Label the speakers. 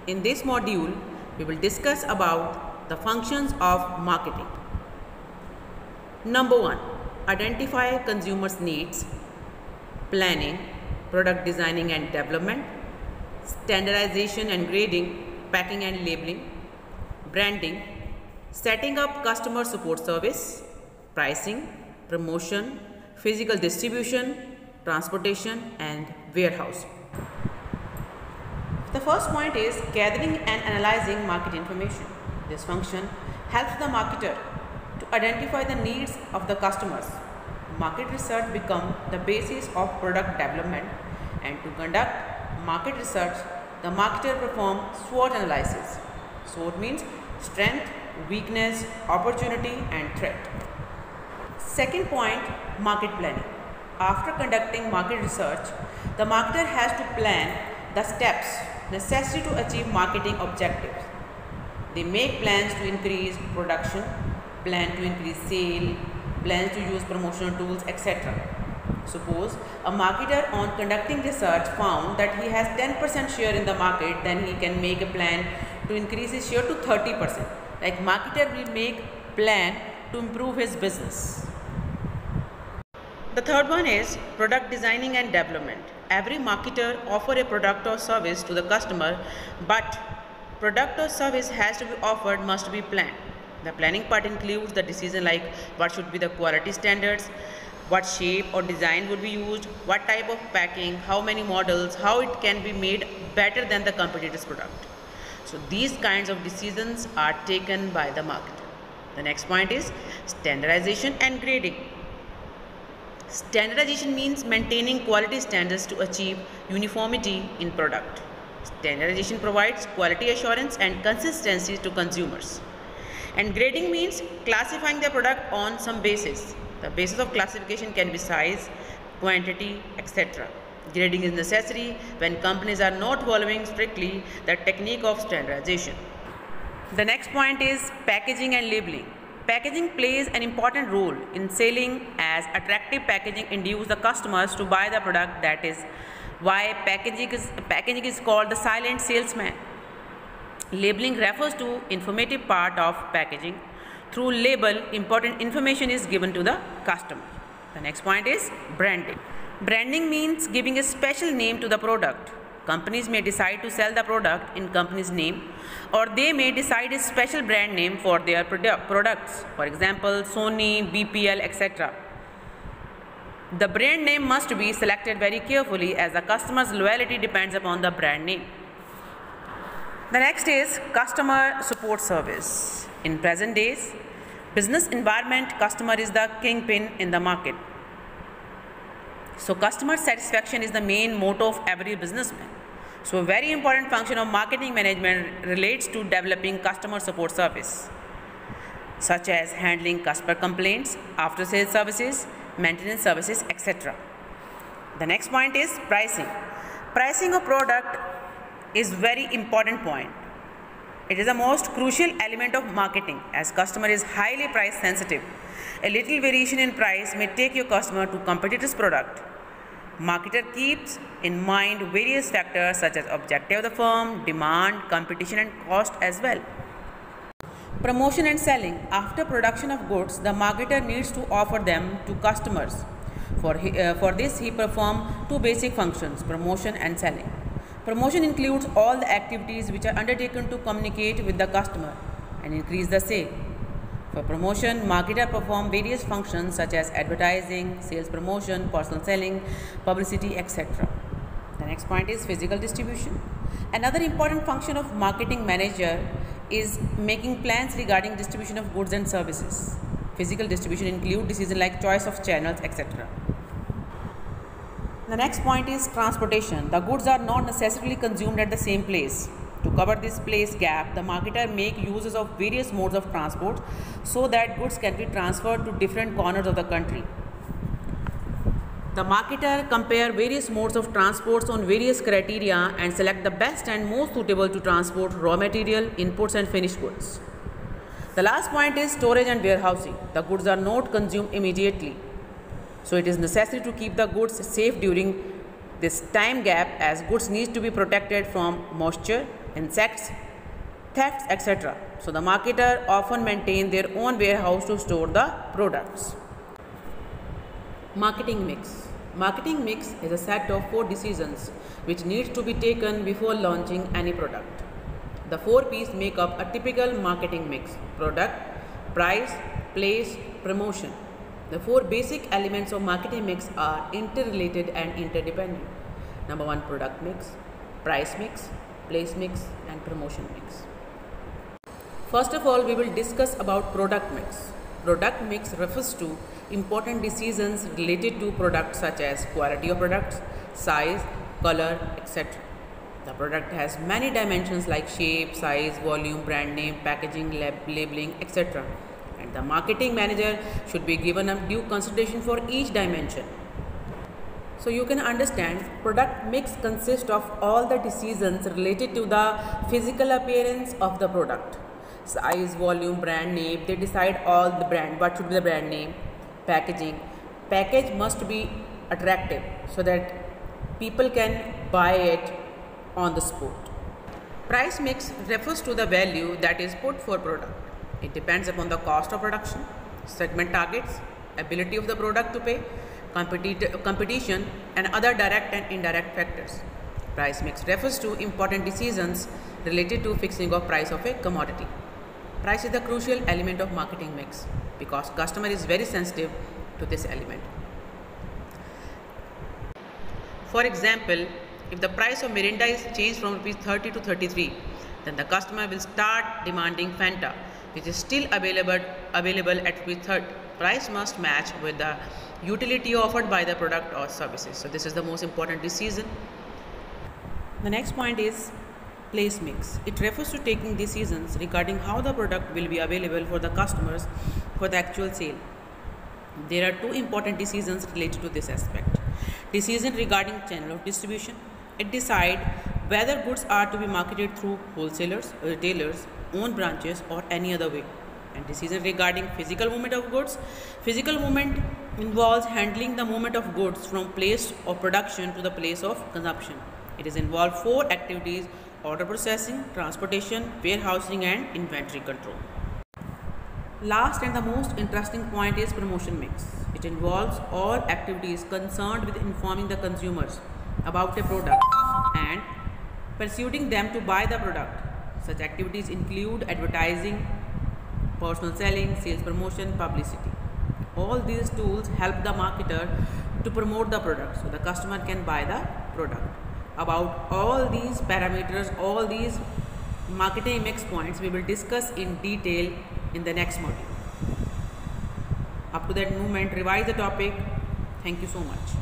Speaker 1: In this module, we will discuss about the functions of marketing. Number 1. Identify consumers' needs, planning, product designing and development, standardization and grading, packing and labeling, branding, setting up customer support service, pricing, promotion, physical distribution, transportation and warehousing. The first point is gathering and analyzing market information. This function helps the marketer to identify the needs of the customers. Market research becomes the basis of product development, and to conduct market research, the marketer performs SWOT analysis. SWOT means strength, weakness, opportunity and threat. Second point, market planning. After conducting market research, the marketer has to plan the steps necessary to achieve marketing objectives. They make plans to increase production, plan to increase sale, plans to use promotional tools, etc. Suppose a marketer on conducting research found that he has 10% share in the market, then he can make a plan to increase his share to 30%. Like marketer will make plan to improve his business. The third one is product designing and development. Every marketer offers a product or service to the customer, but product or service has to be offered must be planned. The planning part includes the decision like what should be the quality standards, what shape or design would be used, what type of packing, how many models, how it can be made better than the competitor's product. So these kinds of decisions are taken by the marketer. The next point is standardization and grading. Standardization means maintaining quality standards to achieve uniformity in product. Standardization provides quality assurance and consistency to consumers. And grading means classifying the product on some basis. The basis of classification can be size, quantity, etc. Grading is necessary when companies are not following strictly the technique of standardization. The next point is packaging and labeling. Packaging plays an important role in selling, as attractive packaging induces the customers to buy the product. That is why packaging is called the silent salesman. Labeling refers to informative part of packaging. Through label, important information is given to the customer. The next point is branding. Branding means giving a special name to the product. Companies may decide to sell the product in company's name, or they may decide a special brand name for their products. For example, Sony, BPL, etc. The brand name must be selected very carefully, as the customer's loyalty depends upon the brand name. The next is customer support service. In present days business environment, customer is the kingpin in the market. So customer satisfaction is the main motto of every businessman. So a very important function of marketing management relates to developing customer support service, such as handling customer complaints, after sales services, maintenance services, etc. The next point is pricing. Pricing of product is very important point. It is the most crucial element of marketing, as customer is highly price sensitive. A little variation in price may take your customer to competitor's product. Marketer keeps in mind various factors such as objective of the firm, demand, competition and cost as well. Promotion and selling. After production of goods, the marketer needs to offer them to customers. For this he performs two basic functions, promotion and selling. Promotion includes all the activities which are undertaken to communicate with the customer and increase the sale. For promotion, marketer perform various functions such as advertising, sales promotion, personal selling, publicity, etc. The next point is physical distribution. Another important function of marketing manager is making plans regarding distribution of goods and services. Physical distribution include decisions like choice of channels, etc. The next point is transportation. The goods are not necessarily consumed at the same place. To cover this place gap, the marketer make uses of various modes of transport so that goods can be transferred to different corners of the country. The marketer compare various modes of transports on various criteria and select the best and most suitable to transport raw material, inputs and finished goods. The last point is storage and warehousing. The goods are not consumed immediately, so it is necessary to keep the goods safe during this time gap, as goods need to be protected from moisture, insects, thefts, etc. So the marketer often maintain their own warehouse to store the products. Marketing mix. Marketing mix is a set of 4 decisions which needs to be taken before launching any product. The 4 P's make up a typical marketing mix: product, price, place, promotion. The 4 basic elements of marketing mix are interrelated and interdependent. Number 1, product mix, price mix, place mix, and promotion mix. First of all, we will discuss about product mix. Product mix refers to important decisions related to products such as quality of products, size, color, etc. The product has many dimensions like shape, size, volume, brand name, packaging, labeling, etc. And the marketing manager should be given a due consideration for each dimension. So you can understand, product mix consists of all the decisions related to the physical appearance of the product. Size, volume, brand name, they decide all the brand, what should be the brand name, packaging. Package must be attractive so that people can buy it on the spot. Price mix refers to the value that is put for product. It depends upon the cost of production, segment targets, ability of the product to pay, competition, and other direct and indirect factors. Price mix refers to important decisions related to fixing of price of a commodity. Price is the crucial element of marketing mix because customer is very sensitive to this element. For example, if the price of Mirinda is changed from Rs 30 to 33, then the customer will start demanding Fanta, which is still available at Rs 30. Price must match with the utility offered by the product or services. So this is the most important decision. The next point is place mix. It refers to taking decisions regarding how the product will be available for the customers for the actual sale. There are 2 important decisions related to this aspect. Decision regarding channel of distribution. It decides whether goods are to be marketed through wholesalers, retailers, own branches, or any other way. And decision regarding physical movement of goods. Physical movement involves handling the movement of goods from place of production to the place of consumption. It is involved 4 activities: order processing, transportation, warehousing, and inventory control. Last and the most interesting point is promotion mix. It involves all activities concerned with informing the consumers about a product and persuading them to buy the product. Such activities include advertising, personal selling, sales promotion, publicity. All these tools help the marketer to promote the product so the customer can buy the product. About all these parameters, all these marketing mix points, we will discuss in detail in the next module. Up to that moment, revise the topic. Thank you so much.